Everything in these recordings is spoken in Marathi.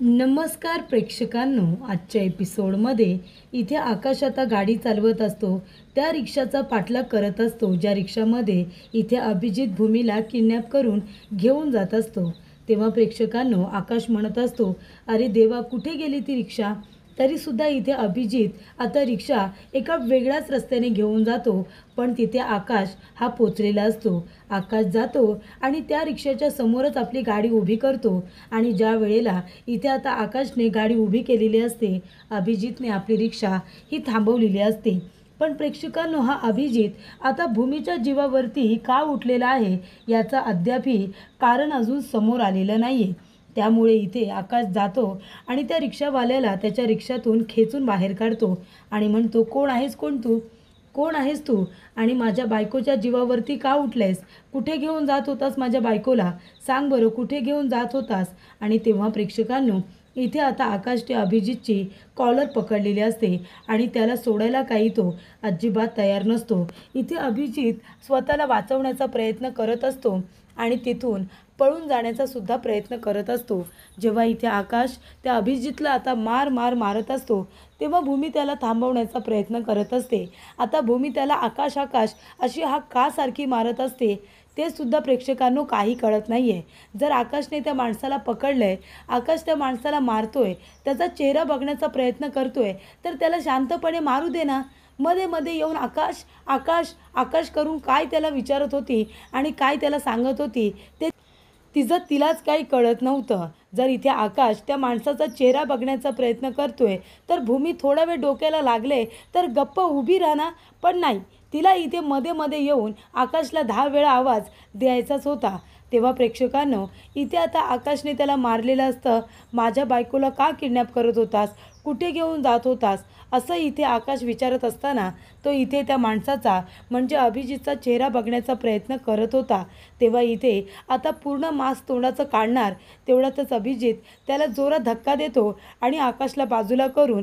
नमस्कार प्रेक्षकांनो, आजच्या एपिसोडमध्ये इथे आकाश आता गाडी चालवत असतो. त्या रिक्षाचा पाठलाग करत असतो, ज्या रिक्षामध्ये इथे अभिजित भूमीला किडनॅप करून घेऊन जात असतो. तेव्हा प्रेक्षकांनो, आकाश म्हणत असतो, अरे देवा, कुठे गेली ती रिक्षा? तरीसुद्धा इथे अभिजित आता रिक्षा एका वेगळ्याच रस्त्याने घेऊन जातो, पण तिथे आकाश हा पोचलेला असतो. आकाश जातो आणि त्या रिक्षाच्या समोरच आपली गाडी उभी करतो आणि ज्या वेळेला इथे आता आकाशने गाडी उभी केलेली असते, अभिजितने आपली रिक्षा ही थांबवलेली असते. पण प्रेक्षकांनो, हा अभिजित आता भूमीच्या जीवावरती का उठलेला आहे याचा अद्यापही कारण अजून समोर आलेलं नाही आहे. त्यामुळे इथे आकाश जातो आणि त्या रिक्षावाल्याला त्याच्या रिक्षातून खेचून बाहेर काढतो आणि म्हणतो, कोण आहेस, कोण आहेस तू? आणि माझ्या बायकोच्या जीवावरती का उठलेस? कुठे घेऊन जात होतास माझ्या बायकोला? सांग बरं, कुठे घेऊन जात होतास? आणि तेव्हा प्रेक्षकांनो, इथे आता आकाशने अभिजितची कॉलर पकडलेली असते आणि त्याला सोडायला काही तो अजिबात तयार नसतो. इथे अभिजित स्वतःला वाचवण्याचा प्रयत्न करत असतो आणि तिथून पळून जाण्याचा सुद्धा प्रयत्न करत असतो. जेव्हा इथे आकाश त्या अभिजितला आता मारत असतो, तेव्हा भूमी त्याला थांबवण्याचा प्रयत्न करत असते. आता भूमी त्याला आकाश आकाश अशी हाक का सारखी मारत असते ते सुद्धा प्रेक्षकांनो काही कळत नाही आहे. जर आकाशने त्या माणसाला पकडलंय, आकाश त्या माणसाला मारतोय, त्याचा चेहरा बघण्याचा प्रयत्न करतोय, तर त्याला शांतपणे मारू दे ना. मध्ये मध्ये येऊन आकाश आकाश आकाश करून काय त्याला विचारत होती आणि काय त्याला सांगत होती ते तिलाच काही कळत नव्हतं. जर इथे आकाश त्या माणसाचा चेहरा बघण्याचा प्रयत्न करतोय, तर भूमी थोडा वेळ डोक्याला लागले तर गप्प उभी राहणार, पण नाही, तिला इथे मध्ये मध्ये येऊन आकाशला 10 वेळा आवाज द्यायचाच होता. तेव्हा प्रेक्षकांनो, इथे आता आकाशने त्याला मारलेलं असतं. माझ्या बायकोला का किडनॅप करत होतास? कुठे घेऊन जात होतास? असं इथे आकाश विचारत असताना तो इथे त्या माणसाचा म्हणजे अभिजितचा चेहरा बघण्याचा प्रयत्न करत होता. तेव्हा इथे आता पूर्ण मास्क तोंडाचं काढणार तेवढ्यातच अभिजित त्याला जोरात धक्का देतो आणि आकाशला बाजूला करून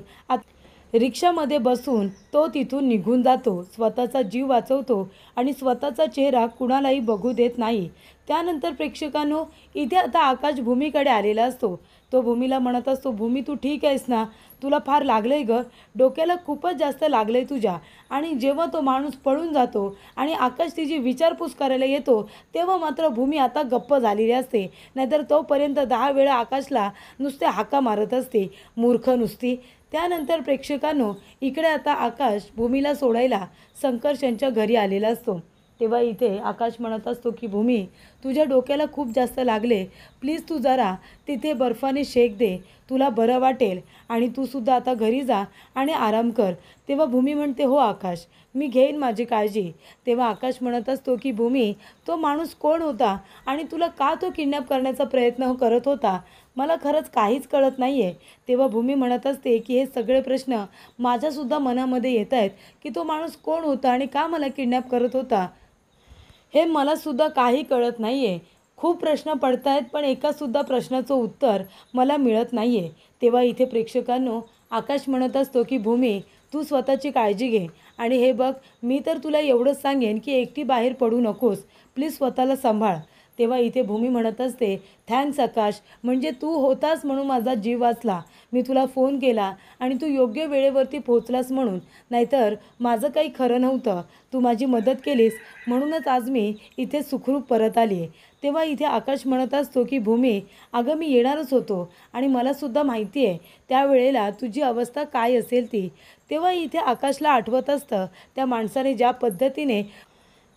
रिक्षामध्ये बसून तो तिथून निघून जातो. स्वतःचा जीव वाचवतो आणि स्वतःचा चेहरा कुणालाही बघू देत नाही. त्यानंतर प्रेक्षकांनो, इथे आता आकाश भूमीकडे आलेला असतो. तो भूमीला म्हणत असतो, भूमी, तू ठीक आहेस ना? तुला फार लागलंय गं, डोक्याला खूपच जास्त लागलंय तुझ्या. आणि जेव्हा तो माणूस पळून जातो आणि आकाश तिची विचारपूस करायला येतो, तेव्हा मात्र भूमी आता गप्प झालेली असते. नाहीतर तोपर्यंत 10 वेळा आकाशला नुसते हाका मारत असते, मूर्ख नुसती. त्यानंतर प्रेक्षकांनो, इकडे आता आकाश भूमीला सोडायला संकर्ष यांच्या घरी आलेला असतो. तेव्हा इथे आकाश म्हणत असतो की भूमी, तुझ्या डोक्याला खूप जास्त लागले, प्लीज तू जरा तिथे बर्फाने शेक दे, तुला बरं वाटेल आणि तू सुद्धा आता घरी जा आणि आराम कर. तेव्हा भूमी म्हणते, हो आकाश, मी घेईन माझी काळजी. तेव्हा आकाश म्हणत असतो की भूमी, तो माणूस कोण होता आणि तुला का तो किडनॅप करण्याचा प्रयत्न करत होता? मला खरंच काहीच कळत नाही आहे. तेव्हा भूमी म्हणत असते की हे सगळे प्रश्न माझ्यासुद्धा मनामध्ये येत आहेत की तो माणूस कोण होता आणि का मला किडनॅप करत होता, हे मलासुद्धा काही कळत नाही आहे. खूप प्रश्न पडत आहेत, पण एकासुद्धा प्रश्नाचं उत्तर मला मिळत नाही आहे. तेव्हा इथे प्रेक्षकांनो, आकाश म्हणत असतो की भूमी, तू स्वतःची काळजी घे आणि हे बघ, मी तर तुला एवढंच सांगेन की एकटी बाहेर पडू नकोस, प्लीज स्वतःला सांभाळ. तेव्हा इथे भूमी म्हणत असते, थँक्स आकाश, म्हणजे तू होतास म्हणून माझा जीव वाचला. मी तुला फोन केला आणि तू योग्य वेळेवरती पोहोचलास म्हणून, नाहीतर माझं काही खरं नव्हतं. तू माझी मदत केलीस म्हणूनच आज मी इथे सुखरूप परत आली आहे. तेव्हा इथे आकाश म्हणत असतो की भूमी, अगं मी येणारच होतो आणि मलासुद्धा माहिती आहे त्यावेळेला तुझी अवस्था काय असेल ती. तेव्हा इथे आकाशला आठवत असतं त्या माणसाने ज्या पद्धतीने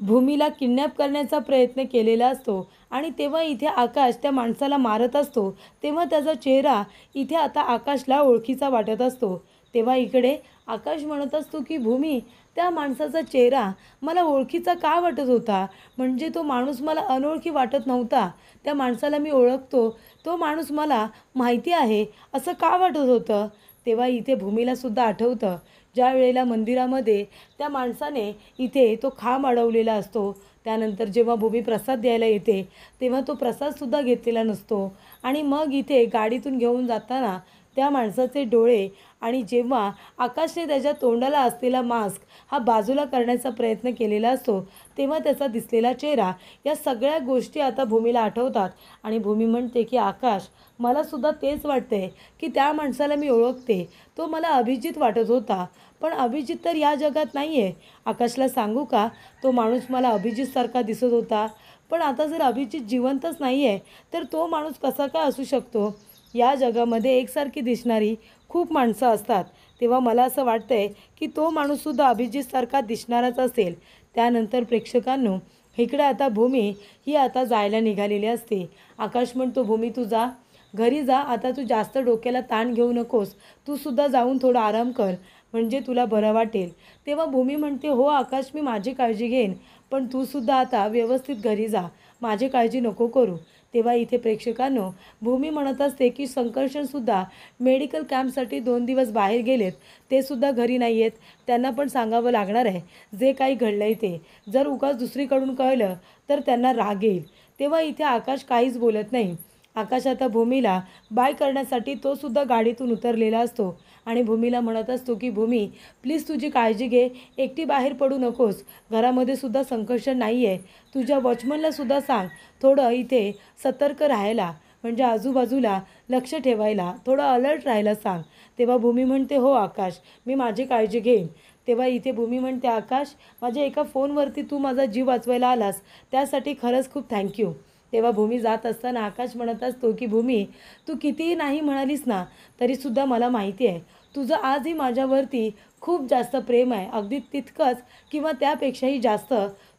भूमीला किडनॅप करण्याचा प्रयत्न केलेला असतो आणि तेव्हा इथे आकाश त्या माणसाला मारत असतो, तेव्हा त्याचा चेहरा इथे आता आकाशला ओळखीचा वाटत असतो. तेव्हा इकडे आकाश म्हणत असतो की भूमी, त्या माणसाचा चेहरा मला ओळखीचा का वाटत होता? म्हणजे तो माणूस मला अनोळखी वाटत नव्हता. त्या माणसाला मी ओळखतो, तो माणूस मला माहिती आहे असं का वाटत होतं? तेव्हा इथे भूमीलासुद्धा आठवतं ज्या वेळेला मंदिरामध्ये त्या माणसाने इथे तो खांब अडवलेला असतो. त्यानंतर जेव्हा भूमी प्रसाद द्यायला येते, तेव्हा तो प्रसादसुद्धा घेतलेला नसतो आणि मग इथे गाडीतून घेऊन जाताना त्या माणसाचे डोळे आणि जेव्हा आकाशने त्याच्या तोंडाला असलेला मास्क हा बाजूला करण्याचा प्रयत्न केलेला असतो तेव्हा त्याचा दिसलेला चेहरा, या सगळ्या गोष्टी आता भूमीला आठवतात आणि भूमी म्हणते की आकाश, मलासुद्धा तेच वाटते की त्या माणसाला मी ओळखते. तो मला अभिजित वाटत होता, पण अभिजित तर या जगात नाही आहे. आकाशला सांगू का, तो माणूस मला अभिजितसारखा दिसत होता, पण आता जर अभिजित जिवंतच नाही आहे तर तो माणूस कसा काय असू शकतो. या जगामध्ये एकसारखी दिसणारी खूप माणसं असतात, तेव्हा मला असं वाटतंय की तो माणूससुद्धा अभिजितसारखा दिसणाराच असेल. त्यानंतर प्रेक्षकांनो, इकडे आता भूमी ही आता जायला निघालेली असते. आकाश म्हणतो, भूमी तू जा, घरी जा, आता तू जास्त डोक्याला ताण घेऊ नकोस, तू सुद्धा जाऊन थोडा आराम कर, म्हणजे तुला बरं वाटेल. तेव्हा भूमी म्हणते, हो आकाश, मी माझी काळजी घेईन, पण तू सुद्धा आता व्यवस्थित घरी जा, माझी काळजी नको करू. तेव्हा इथे प्रेक्षकांनो, भूमी म्हणत असते की संकर्षणसुद्धा मेडिकल कॅम्पसाठी 2 दिवस बाहेर गेलेत, ते सुद्धा घरी नाही आहेत. त्यांना पण सांगावं लागणार आहे जे काही घडलं आहे ते. जर उगाच दुसरीकडून कळलं तर त्यांना राग येईल. तेव्हा इथे आकाश काहीच बोलत नाही. आकाश आता भूमीला बाय करण्यासाठी तो सुद्धा गाडीतून उतरलेला असतो आणि भूमीला म्हणत असतो की भूमी, प्लीज तुझी काळजी घे, एकटी बाहेर पडू नकोस, घरामध्ये सुद्धा संकर्षण नाही आहे, तुझ्या वॉचमनला सुद्धा सांग थोडं इथे सतर्क राहायला, म्हणजे आजूबाजूला लक्ष ठेवायला, थोडं अलर्ट राहायला सांग. तेव्हा भूमी म्हणते, हो आकाश, मी माझी काळजी घेईन. तेव्हा इथे भूमी म्हणते, आकाश, माझ्या एका फोनवरती तू माझा जीव वाचवायला आलास, त्यासाठी खरंच खूप थँक्यू. तेव्हा भूमी जात असताना आकाश म्हणत असतो की भूमी, तू कितीही नाही म्हणालीस ना तरीसुद्धा मला माहिती आहे तुझं आजही माझ्यावरती खूप जास्त प्रेम आहे, अगदी तितकंच किंवा त्यापेक्षाही जास्त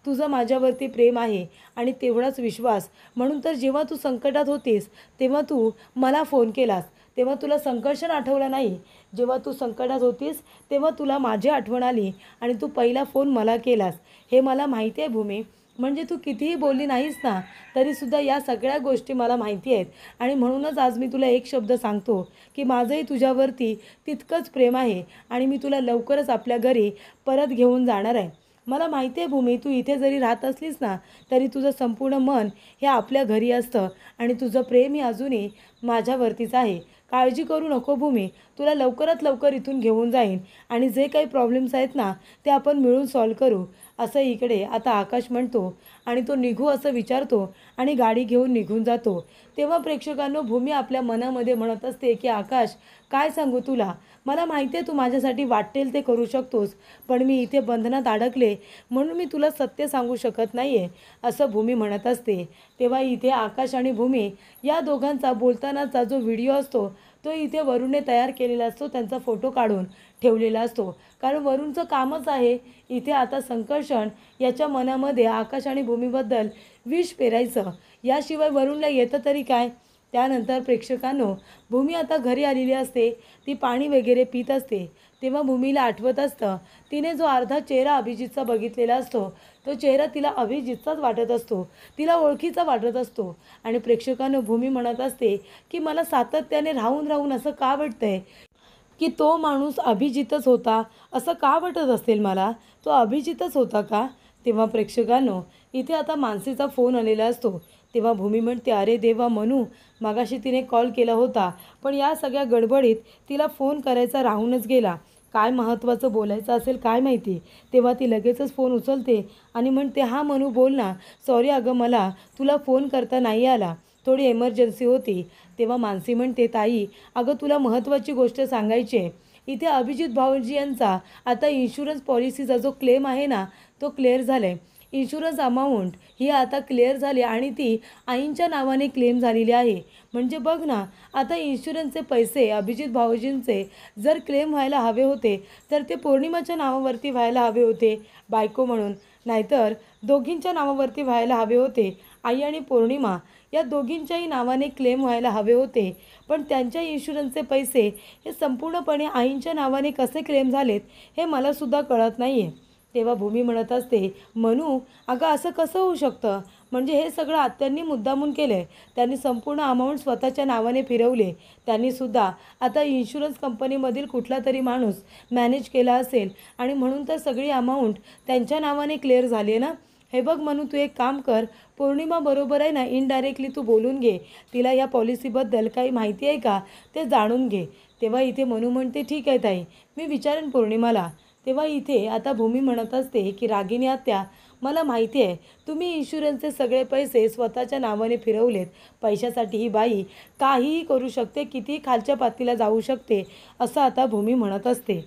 तुझं माझ्यावरती प्रेम आहे आणि तेवढाच विश्वास. म्हणून तर जेव्हा तू संकटात होतीस तेव्हा तू मला फोन केलास, तेव्हा तुला संकर्षण आठवलं नाही. जेव्हा तू संकटात होतीस तेव्हा तुला माझी आठवण आली आणि तू पहिला फोन मला केलास. हे मला माहिती आहे भूमी, म्हणजे तू कितीही बोलली नाहीस ना तरीसुद्धा या सगळ्या गोष्टी मला माहिती आहेत आणि म्हणूनच आज मी तुला एक शब्द सांगतो की माझंही तुझ्यावरती तितकंच प्रेम आहे आणि मी तुला लवकरच आपल्या घरी परत घेऊन जाणार आहे. मला माहिती आहे भूमी, तू इथे जरी राहत असलीस ना तरी तुझं संपूर्ण मन हे आपल्या घरी असतं आणि तुझं प्रेम हे अजूनही माझ्यावरतीच आहे. काळजी करू नको भूमी, तुला लवकरात लवकर इथून घेऊन जाईन आणि जे काही प्रॉब्लेम्स आहेत ना ते आपण मिळून सॉल्व करू, असं इकडे आता आकाश म्हणतो आणि तो निघू असं विचारतो आणि गाडी घेऊन निघून जातो. तेव्हा प्रेक्षकांनो, भूमी आपल्या मनामध्ये म्हणत असते की आकाश, काय सांगू तुला, मला माहिती आहे तू माझ्यासाठी वाटेल ते करू शकतोस, पण मी इथे बंधनात अडकले म्हणून मी तुला सत्य सांगू शकत नाही आहे, असं भूमी म्हणत असते. तेव्हा इथे आकाश आणि भूमी या दोघांचा बोलतानाचा जो व्हिडिओ असतो तो इथे वरूणने तयार केलेला असतो, त्यांचा फोटो काढून ठेवलेला असतो. कारण वरूणचं कामच आहे इथे आता संकर्षण याच्या मनामध्ये आकाश आणि भूमीबद्दल विष पेरायचं, याशिवाय वरूणला येतं तरी काय. त्यानंतर प्रेक्षकांनो, भूमी आता घरी आलेली असते, ती पाणी वगैरे पित असते. तेव्हा भूमीला आठवत असतं तिने जो अर्धा चेहरा अभिजितचा बघितलेला असतो तो चेहरा तिला अभिजितचाच वाटत असतो, तिला ओळखीचा वाटत असतो. आणि प्रेक्षकांनो, भूमी म्हणत असते की मला सातत्याने राहून राहून असं का वाटतंय की तो माणूस अभिजितच होता, असं का वाटत असेल मला, तो अभिजितच होता का. तेव्हा प्रेक्षकांनो, इथे आता मानसीचा फोन आलेला असतो. तेव्हा भूमी म्हणते, अरे देवा मनू, मगाशी तिने कॉल केला होता पण या सगळ्या गडबडीत तिला फोन करायचा राहूनच गेला, काय महत्त्वाचं बोलायचं असेल काय माहिती. तेव्हा ती लगेचच फोन उचलते आणि म्हणते, हां मनू बोल ना, सॉरी अगं मला तुला फोन करता नाही आला, थोडी एमर्जन्सी होती. तेव्हा मानसी म्हणते, ताई अगं तुला महत्त्वाची गोष्ट सांगायची आहे, इथे अभिजित भाऊजी यांचा आता इन्शुरन्स पॉलिसीचा जो क्लेम आहे ना तो क्लिअर झाला आहे. इन्शुरन्स अमाऊंट ही आता क्लिअर झाली आणि ती आईंच्या नावाने क्लेम झालेली आहे. म्हणजे बघ ना, आता इन्शुरन्सचे पैसे अभिजित भाऊजींचे जर क्लेम व्हायला हवे होते तर ते पौर्णिमाच्या नावावरती व्हायला हवे होते बायको म्हणून, नाहीतर दोघींच्या नावावरती व्हायला हवे होते, आई आणि पौर्णिमा या दोघींच्याही नावाने क्लेम व्हायला हवे होते. पण त्यांच्या इन्शुरन्सचे पैसे हे संपूर्णपणे आईंच्या नावाने कसे क्लेम झालेत हे मलासुद्धा कळत नाही आहे. तेव्हा भूमी म्हणत असते, मनू अगं असं कसं होऊ शकतं, म्हणजे हे सगळं आत्यांनी मुद्दामून केलं आहे, त्यांनी संपूर्ण अमाऊंट स्वतःच्या नावाने फिरवले, त्यांनीसुद्धा आता इन्शुरन्स कंपनीमधील कुठला तरी माणूस मॅनेज केला असेल आणि म्हणून तर सगळी अमाऊंट त्यांच्या नावाने क्लिअर झाली आहे ना. हे बघ म्हणून तू एक काम कर, पौर्णिमा बरोबर आहे ना इनडायरेक्टली तू बोलून घे, तिला या पॉलिसीबद्दल काही माहिती आहे का ते जाणून घे. तेव्हा इथे मनू म्हणते ठीक आहे ताई, मी विचारेन पौर्णिमाला. तेव्हा इथे आता भूमी म्हणत असते की रागिनी आत्या, मला माहिती आहे तुम्ही इन्शुरन्सचे सगळे पैसे स्वतःच्या नावाने फिरवलेत. पैशासाठी ही बाई काहीही करू शकते, कितीही खालच्या पातळीला जाऊ शकते, असं आता भूमी म्हणत असते.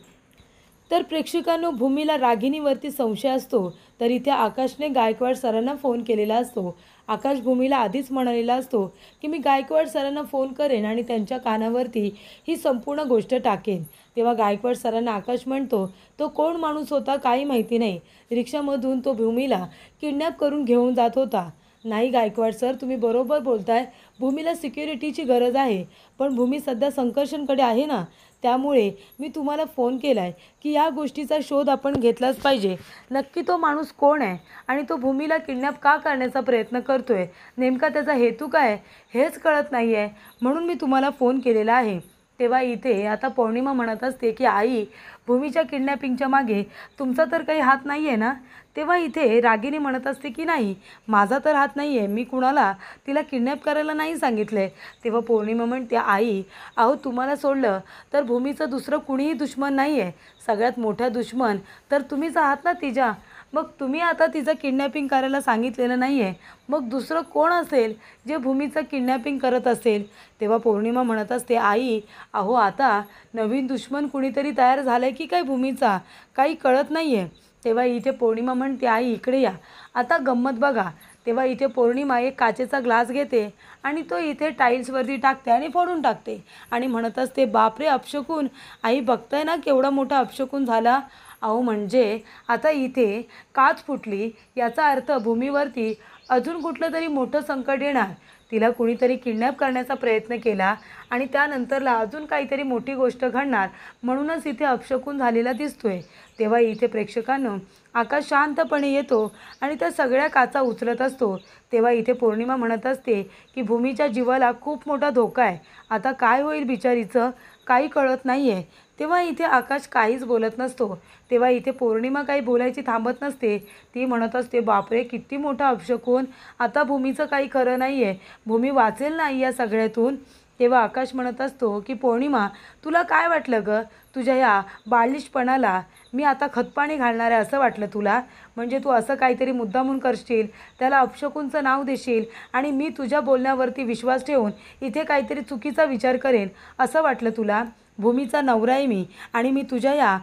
तर प्रेक्षकांनो, भूमीला रागिनीवरती संशय असतो. तर इथे आकाशने गायकवाड सरांना फोन केलेला असतो. आकाश भूमीला आधीच म्हणालेला असतो की मी गायकवाड सरांना फोन करेन आणि त्यांच्या कानावरती ही संपूर्ण गोष्ट टाकेन. तेव्हा गायकवाड सरांना आकाश म्हणतो, तो कोण माणूस होता काही माहिती नाही, रिक्षामधून तो भूमीला किडनॅप करून घेऊन जात होता. नाही गायकवाड सर, तुम्ही बरोबर बोलताय, भूमीला सिक्युरिटीची गरज आहे, पण भूमी सध्या संकर्षणकडे आहे ना, त्यामुळे मी तुम्हाला फोन केला आहे की या गोष्टीचा शोध आपण घेतलाच पाहिजे. नक्की तो माणूस कोण आहे आणि तो भूमीला किडनॅप का करण्याचा प्रयत्न करतोय, नेमका त्याचा हेतू काय हेच कळत नाही आहे, म्हणून मी तुम्हाला फोन केलेला आहे. तेव्हा इथे आता पौर्णिमा म्हणत असते की आई, भूमीच्या किडनॅपिंगच्या मागे तुमचा तर काही हात नाही आहे ना. तेव्हा इथे रागिनी म्हणत असते की नाही, माझा तर हात नाही आहे, मी कुणाला तिला किडनॅप करायला नाही सांगितलं आहे. तेव्हा पौर्णिमा म्हणते, आई अहो, तुम्हाला सोडलं तर भूमीचं दुसरं कुणीही दुश्मन नाही आहे, सगळ्यात मोठा दुश्मन तर तुम्हीच आहात ना तिच्या. मग तुम्ही आता तिचं किडनॅपिंग करायला सांगितलेलं नाही आहे, मग दुसरं कोण असेल जे भूमीचं किडनॅपिंग करत असेल. तेव्हा पौर्णिमा म्हणत असते, आई अहो, आता नवीन दुश्मन कुणीतरी तयार झालं आहे की काय भूमीचा, काही कळत नाही आहे. तेव्हा इथे पौर्णिमा म्हणते, आई इकडे या, आता गंमत बघा. तेव्हा इथे पौर्णिमा एक काचेचा ग्लास घेते आणि तो इथे टाईल्सवरती टाकते आणि फोडून टाकते आणि म्हणत असते, बापरे अपशकून, आई बघताय ना केवढा मोठा अपशकून झाला. अहो म्हणजे आता इथे काच फुटली, याचा अर्थ भूमीवरती अजून कुठलं तरी मोठं संकट येणार. तिला कुणीतरी किडनॅप करण्याचा प्रयत्न केला आणि त्यानंतरला अजून काहीतरी मोठी गोष्ट घडणार, म्हणूनच इथे अपशकून झालेला दिसतोय. तेव्हा इथे प्रेक्षकांनो, आकाश शांतपणे येतो आणि त्या सगळ्या काचा उचलत असतो. तेव्हा इथे पौर्णिमा म्हणत असते की भूमीच्या जीवाला खूप मोठा धोका आहे, आता काय होईल बिचारीचं काही कळत नाही आहे. तेव्हा इथे आकाश काहीच बोलत नसतो. तेव्हा इथे पौर्णिमा काही बोलायची थांबत नसते, ती म्हणत असते, बापरे किती मोठा अपशकून, आता भूमीचं काही खरं नाही आहे, भूमी वाचेल नाही या सगळ्यातून. तेव्हा आकाश म्हणत असतो की पौर्णिमा, तुला काय वाटलं गं, तुझ्या या बालिशपणाला मी आता खतपाणी घालणार आहे असं वाटलं तुला, म्हणजे तू असं काहीतरी मुद्दामून करशील, त्याला अपशकूनचं नाव देशील आणि मी तुझ्या बोलण्यावरती विश्वास ठेवून इथे काहीतरी चुकीचा विचार करेन असं वाटलं तुला. भूमीचा नवरा आहे मी आणि मी तुझ्या या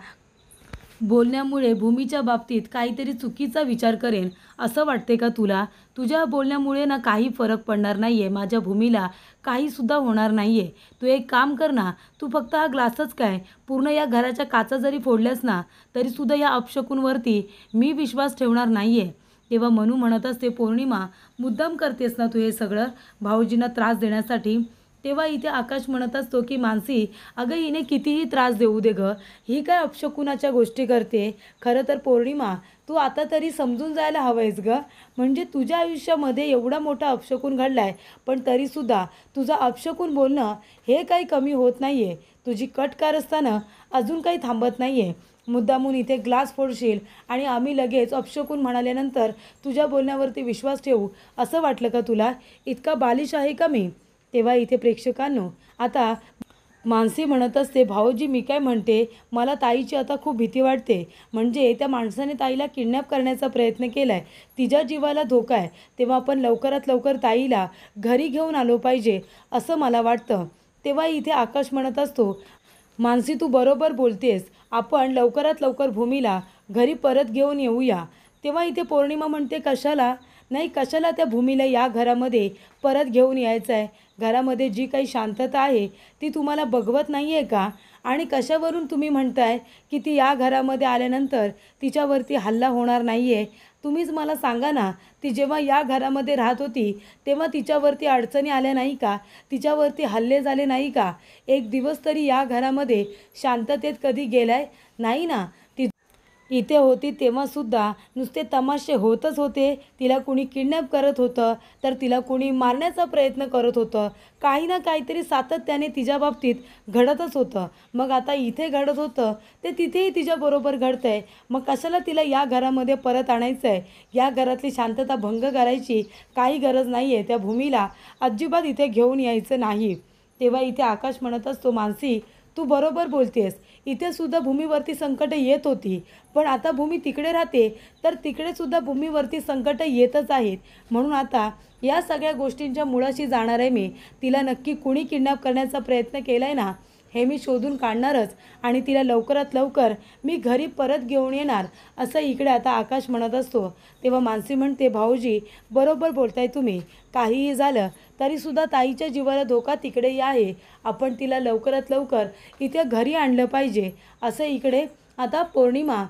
बोलण्यामुळे भूमीच्या बाबतीत काहीतरी चुकीचा विचार करेन असं वाटते का तुला. तुझ्या बोलण्यामुळे ना काही फरक पडणार नाही आहे, माझ्या भूमीला काहीसुद्धा होणार नाही आहे. तू एक काम कर ना, तू फक्त हा ग्लासच काय पूर्ण या घराच्या काचा जरी फोडल्यास ना तरीसुद्धा या अपशकूनवरती मी विश्वास ठेवणार नाही आहे. तेव्हा मनू म्हणत असते, पौर्णिमा मुद्दाम करतेस ना तू हे सगळं भाऊजींना त्रास देण्यासाठी. तेव्हा इथे आकाश म्हणत असतो की मानसी, अगं हिने कितीही त्रास देऊ दे गं, ही काय अपशकुनाच्या गोष्टी करते. खरं तर पौर्णिमा, तू आता तरी समजून जायला हवंयस गं, म्हणजे तुझ्या आयुष्यामध्ये एवढा मोठा अपशकुन घडला आहे, पण तरीसुद्धा तुझा अपशकुन बोलणं हे काही कमी होत नाही आहे. तुझी कट कारस्थानं अजून काही थांबत नाही आहे. मुद्दामून इथे ग्लास फोडशील आणि आम्ही लगेच अपशकुन म्हणाल्यानंतर तुझ्या बोलण्यावरती विश्वास ठेवू असं वाटलं का तुला. इतका बालिश आहे का मी. तेव्हा इथे प्रेक्षकांनो, आता मानसी म्हणत असते, भाऊजी मी काय म्हणते, मला ताईची आता खूप भीती वाटते, म्हणजे त्या माणसाने ताईला किडनॅप करण्याचा प्रयत्न केला आहे, तिच्या जीवाला धोका आहे, तेव्हा आपण लवकरात लवकर ताईला घरी घेऊन आलो पाहिजे असं मला वाटतं. तेव्हा इथे आकाश म्हणत असतो, मानसी तू बरोबर बोलतेस, आपण लवकरात लवकर भूमीला घरी परत घेऊन येऊया. तेव्हा इथे पौर्णिमा म्हणते, कशाला नाही, कशाला त्या भूमीला या घरामध्ये परत घेऊन यायचं आहे. घरामध्ये जी काही शांतता आहे ती तुम्हाला बघवत नाही आहे का, आणि कशावरून तुम्ही म्हणताय की ती या घरामध्ये आल्यानंतर तिच्यावरती हल्ला होणार नाही आहे. तुम्हीच मला सांगा ना, ती जेव्हा या घरामध्ये राहत होती तेव्हा तिच्यावरती अडचणी आल्या नाही का, तिच्यावरती हल्ले झाले नाही का, एक दिवस तरी या घरामध्ये शांततेत कधी गेलाय नाही ना. इथे होती तेव्हासुद्धा नुसते तमाशे होतच होते. तिला कुणी किडनॅप करत होतं, तर तिला कुणी मारण्याचा प्रयत्न करत होतं. काही ना काहीतरी सातत्याने तिच्या बाबतीत घडतच होतं. मग आता इथे घडत होतं, ते तिथेही तिच्याबरोबर घडतं आहे. मग कशाला तिला या घरामध्ये परत आणायचं आहे? या घरातली शांतता भंग करायची काही गरज नाही आहे. त्या भूमीला अजिबात इथे घेऊन यायचं नाही. तेव्हा इथे आकाश म्हणत असतो, मानसी तू बरोबर बोलतेस. इथे सुद्धा भूमीवरती संकटं येत होती, पण आता भूमी तिकडे राहते, तर तिकडे सुद्धा भूमीवरती संकटं येतच आहेत. म्हणून आता या सगळ्या गोष्टींच्या मुळाशी जाणार आहे मी. तिला नक्की कुणी किडनॅप करण्याचा प्रयत्न केला आहे ना, हे मी शोधून काढणारच आणि तिला लवकरात लवकर मी घरी परत घेऊन येणार, असं इकडे आता आकाश म्हणत असतो. तेव्हा मानसी म्हणते, भाऊजी बरोबर बोलताय तुम्ही. काहीही झालं तरीसुद्धा ताईच्या जीवाला धोका तिकडेही आहे. आपण तिला लवकरात लवकर इथे घरी आणलं पाहिजे, असं इकडे आता पौर्णिमा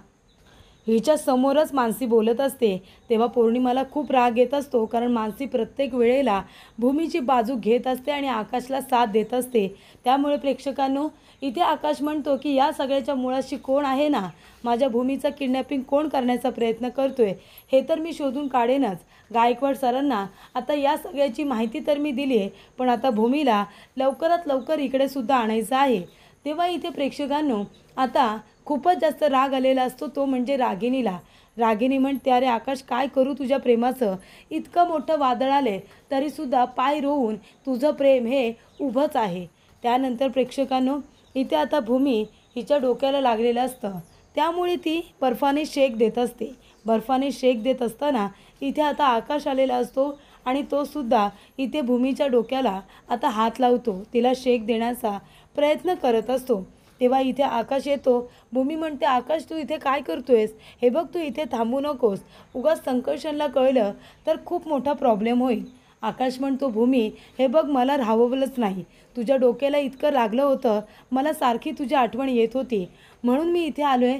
हिच्या समोरच मानसी बोलत असते. तेव्हा पौर्णिमाला खूप राग येत असतो, कारण मानसी प्रत्येक वेळेला भूमीची बाजू घेत असते आणि आकाशला साथ देत असते. त्यामुळे प्रेक्षकांनो, इथे आकाश म्हणतो की या सगळ्याच्या मुळाशी कोण आहे ना, माझ्या भूमीचा किडनॅपिंग कोण करण्याचा प्रयत्न करतोय हे तर मी शोधून काढेनच. गायकवाड सरांना आता या सगळ्याची माहिती तर मी दिली आहे, पण आता भूमीला लवकरात लवकर इकडे सुद्धा आणायचं आहे. तेव्हा इथे प्रेक्षकांनो आता खूपच जास्त राग आलेला असतो, तो म्हणजे रागिणीला. रागिणी म्हणते, अरे आकाश काय करू तुझ्या प्रेमाचं? इतकं मोठं वादळ आले तरीसुद्धा पाय रोवून तुझं प्रेम हे उभंच आहे. त्यानंतर प्रेक्षकांनो, इथे आता भूमी हिच्या डोक्याला लागलेलं असतं, त्यामुळे ती बर्फाने शेक देत असते. बर्फाने शेक देत असताना इथे आता आकाश आलेला असतो आणि तो सुद्धा इथे भूमीच्या डोक्याला आता हात लावतो, तिला शेक देण्याचा प्रयत्न करत असतो. तेव्हा इथे आकाश येतो. भूमी म्हणते, आकाश तू इथे काय करतोयस? हे बघ तू इथे थांबू नकोस. उगाच संकर्षणला कळलं तर खूप मोठा प्रॉब्लेम होईल. आकाश म्हणतो, भूमी हे बघ मला राहवलंच नाही. तुझ्या डोक्याला इतकं लागलं होतं, मला सारखी तुझी आठवण येत होती, म्हणून मी इथे आलो आहे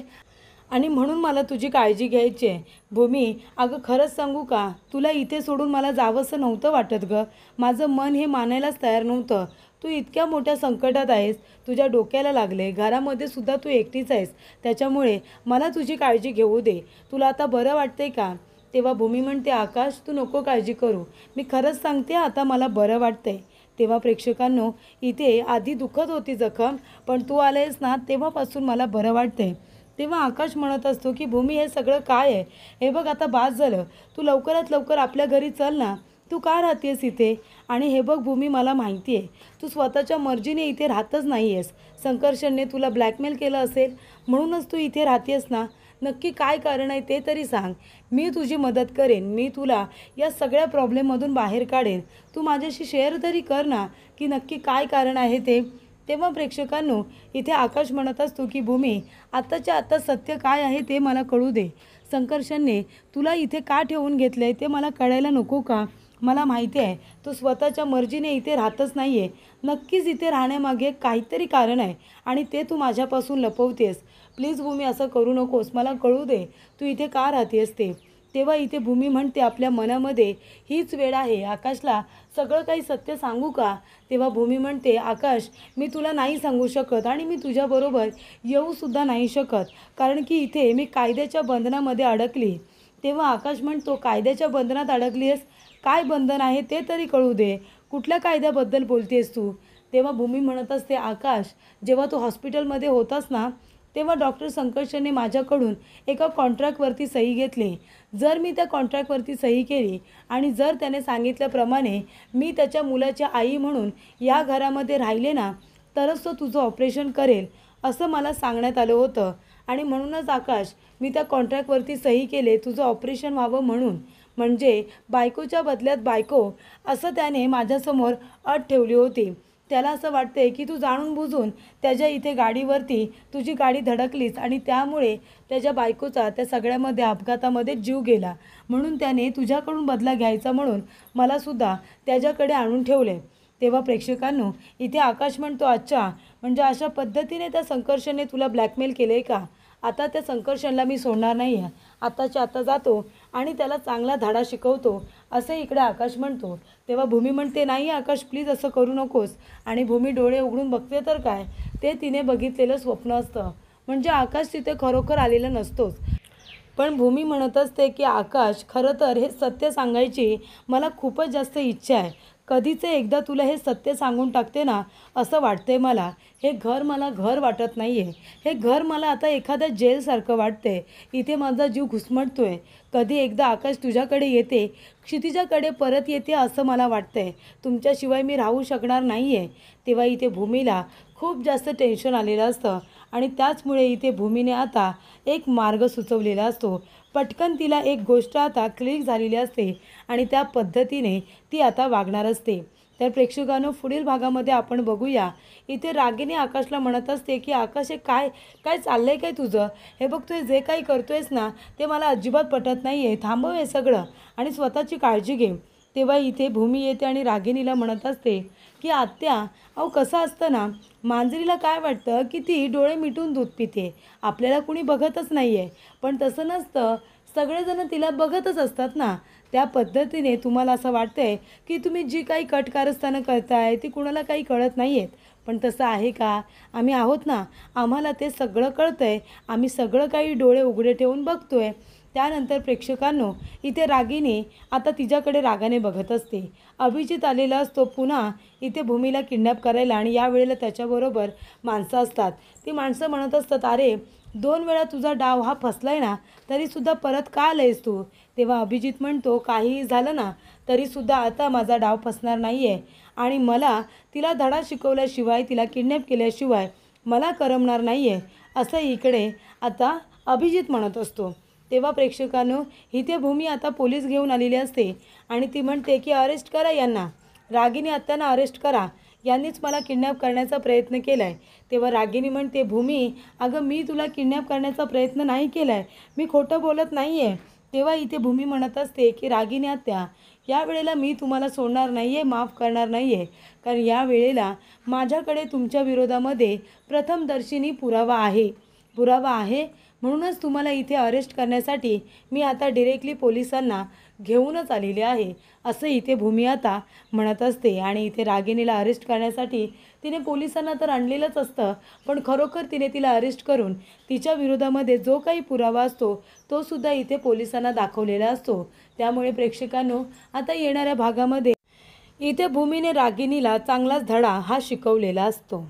आणि म्हणून मला तुझी काळजी घ्यायची आहे. भूमी अगं खरंच सांगू का, तुला इथे सोडून मला जावंसं नव्हतं वाटत गं. माझं मन हे मानायलाच तयार नव्हतं. तू इतक्या मोठ्या संकटात आहेस, तुझ्या डोक्याला लागले, घरामध्ये सुद्धा तू एकटीच आहेस, त्याच्यामुळे मला तुझी काळजी घेऊ दे. तुला आता बरं वाटतंय का? तेव्हा भूमी म्हणते, आकाश तू नको काळजी करू, मी खरंच सांगते आता मला बरं वाटतंय. तेव्हा प्रेक्षकांनो, इथे आधी दुखत होती जखम, पण तू आलेस ना तेव्हापासून मला बरं वाटतंय. तेव्हा आकाश म्हणत असतो की भूमी हे सगळं काय आहे? हे बघ आता बास झालं, तू लवकरात लवकर आपल्या घरी चल ना. तू का राहतेस इथे? आणि हे बघ भूमी, मला माहिती आहे तू स्वतःच्या मर्जीने इथे राहतच नाही आहेस. संकर्षणने तुला ब्लॅकमेल केलं असेल म्हणूनच तू इथे राहतेस ना. नक्की काय कारण आहे ते तरी सांग. मी तुझी मदत करेन, मी तुला या सगळ्या प्रॉब्लेममधून बाहेर काढेन. तू माझ्याशी शेअर तरी कर ना की नक्की काय कारण आहे ते. तेव्हा प्रेक्षकांनो, इथे आकाश म्हणत असतो की भूमी आत्ताच्या आत्ता सत्य काय आहे ते मला कळू दे. संकर्षणने तुला इथे का ठेवून घेतलं आहे ते मला कळायला नको का? मला माहिती आहे तू स्वतःच्या मर्जीने इथे राहतच नाही आहे. नक्कीच इथे राहण्यामागे काहीतरी कारण आहे आणि ते तू माझ्यापासून लपवतेस. प्लीज भूमी असं करू नकोस, मला कळू दे तू इथे का राहतेस ते. तेव्हा इथे भूमी म्हणते, आपल्या मनामध्ये हीच वेळ आहे, आकाशला सगळं काही सत्य सांगू का? तेव्हा भूमी म्हणते, आकाश मी तुला नाही सांगू शकत आणि मी तुझ्याबरोबर येऊसुद्धा नाही शकत, कारण की इथे मी कायद्याच्या बंधनामध्ये अडकली. तेव्हा आकाश म्हणतो, कायद्याच्या बंधनात अडकली आहेस? काय बंधन आहे ते तरी कळू दे. कुठल्या कायद्याबद्दल बोलतेस तू? तेव्हा भूमी म्हणत असते, आकाश जेव्हा तू हॉस्पिटलमध्ये होतास ना, तेव्हा डॉक्टर संकर्षणने माझ्याकडून एका कॉन्ट्रॅक्टवरती सही घेतली. जर मी त्या कॉन्ट्रॅक्टवरती सही केली आणि जर त्याने सांगितल्याप्रमाणे मी त्याच्या मुलाची आई म्हणून या घरामध्ये राहिले ना, तरच तो तुझं ऑपरेशन करेल असं मला सांगण्यात आलं होतं. आणि म्हणूनच आकाश मी त्या कॉन्ट्रॅक्टवरती सही केले, तुझं ऑपरेशन व्हावं म्हणून. म्हणजे बायकोच्या बदल्यात बायको असं त्याने माझ्यासमोर अट ठेवली होती. त्याला असं वाटते की तू जाणून बुजून त्याच्या इथे गाडीवरती तुझी गाडी धडकलीस आणि त्यामुळे त्याच्या बायकोचा त्या सगळ्यामध्ये अपघातामध्ये जीव गेला, म्हणून त्याने तुझ्याकडून बदला घ्यायचा म्हणून मलासुद्धा त्याच्याकडे आणून ठेवले. तेव्हा प्रेक्षकांनो, इथे आकाश म्हणतो, अच्छा म्हणजे अशा पद्धतीने त्या संकर्षणने तुला ब्लॅकमेल केलं आहे का? आता त्या संकर्षणला मी सोडणार नाही आहे, आत्ताच्या आत्ता जातो आणि त्याला चांगला धडा शिकवतो, असं इकडे आकाश म्हणतो. तेव्हा भूमी म्हणते, नाही आकाश प्लीज असं करू नकोस. आणि भूमी डोळे उघडून बघते तर काय, ते तिने बघितलेलं स्वप्न असतं. म्हणजे आकाश तिथे खरोखर आलेला नसतोच. पण भूमी म्हणत असते की आकाश, खरं तर हे सत्य सांगायची मला खूपच जास्त इच्छा आहे. कधीचे एकदा तुला हे सत्य सांगून टाकते ना असं वाटतंय मला. हे घर मला घर वाटत नाही आहे. हे घर मला आता एखाद्या जेलसारखं वाटतंय. इथे माझा जीव घुसमटतोय. कधी एकदा आकाश तुझ्याकडे येते, क्षितिजाकडे परत येते असं मला वाटतंय. तुमच्याशिवाय मी राहू शकणार नाही आहे. तेव्हा इथे भूमीला खूप जास्त टेन्शन आलेलं असतं आणि त्याचमुळे इथे भूमीने आता एक मार्ग सुचवलेला असतो. पटकन तिला एक गोष्ट आता क्लिक झालेली असते आणि त्या पद्धतीने ती आता वागणार असते. तर प्रेक्षकांनो, पुढील भागामध्ये आपण बघूया. इथे रागिनी आकाशला म्हणत असते की आकाश, हे काय काय चाललंय काय तुझं? हे बघ, तू जे काही करतोयस ना ते मला अजिबात पटत नाही आहे. थांबव हे सगळं आणि स्वतःची काळजी घे. तेव्हा इथे भूमी येते आणि रागिनीला म्हणत असते की आत्या, अहो कसं असतं ना, मांजरीला काय वाटतं की ती डोळे मिटून दूध पिते, आपल्याला कुणी बघतच नाही आहे. पण तसं नसतं, सगळेजण तिला बघतच असतात ना. त्या पद्धतीने तुम्हाला असं वाटतंय की तुम्ही जी काही कटकारस्थानं करताय ती कुणाला काही कळत नाही आहेत. पण तसं आहे का? आम्ही आहोत ना, आम्हाला ते सगळं कळतंय. आम्ही सगळं काही डोळे उघडे ठेवून बघतोय. त्यानंतर प्रेक्षकांनो, इथे रागिनी आता तिच्याकडे रागाने बघत असते. अभिजित आलेला असतो पुन्हा इथे भूमीला किडनॅप करायला आणि यावेळेला त्याच्याबरोबर माणसं असतात. ती माणसं म्हणत असतात, अरे 2 वेळा तुझा डाव हा फसलाय ना, तरीसुद्धा परत का आलायस तू? तेव्हा अभिजित म्हणतो, काहीही झालं ना तरीसुद्धा आता माझा डाव फसणार नाही आहे आणि मला तिला धडा शिकवल्याशिवाय, तिला किडनॅप केल्याशिवाय मला करमणार नाही आहे, असं इकडे आता अभिजित म्हणत असतो. तेव्हा प्रेक्षकांनो, इथे भूमी आता पोलीस घेऊन आलेली असते आणि ती म्हणते की अरेस्ट करा यांना, रागिनी आत्यांना अरेस्ट करा, यांनीच मला किडनॅप करण्याचा प्रयत्न केला आहे. तेव्हा रागिनी म्हणते, भूमी अगं, मी तुला किडनॅप करण्याचा प्रयत्न नाही केला आहे, मी खोटं बोलत नाही आहे. तेव्हा इथे भूमी म्हणत असते की रागिनी आत्या, यावेळेला मी तुम्हाला सोडणार नाही आहे, माफ करणार नाही आहे. कारण या वेळेला माझ्याकडे तुमच्या विरोधामध्ये प्रथमदर्शिनी पुरावा आहे. म्हणूनच तुम्हाला इथे अरेस्ट करण्यासाठी मी आता डिरेक्टली पोलिसांना घेऊनच आलेले आहे, असं इथे भूमी आता म्हणत असते. आणि इथे रागिनीला अरेस्ट करण्यासाठी तिने पोलिसांना तर आणलेलंच असतं, पण खरोखर तिने तिला अरेस्ट करून तिच्या विरोधामध्ये जो काही पुरावा असतो तो सुद्धा इथे पोलिसांना दाखवलेला असतो. त्यामुळे प्रेक्षकांनो, आता येणाऱ्या भागामध्ये इथे भूमीने रागिनीला चांगलाच धडा हा शिकवलेला असतो.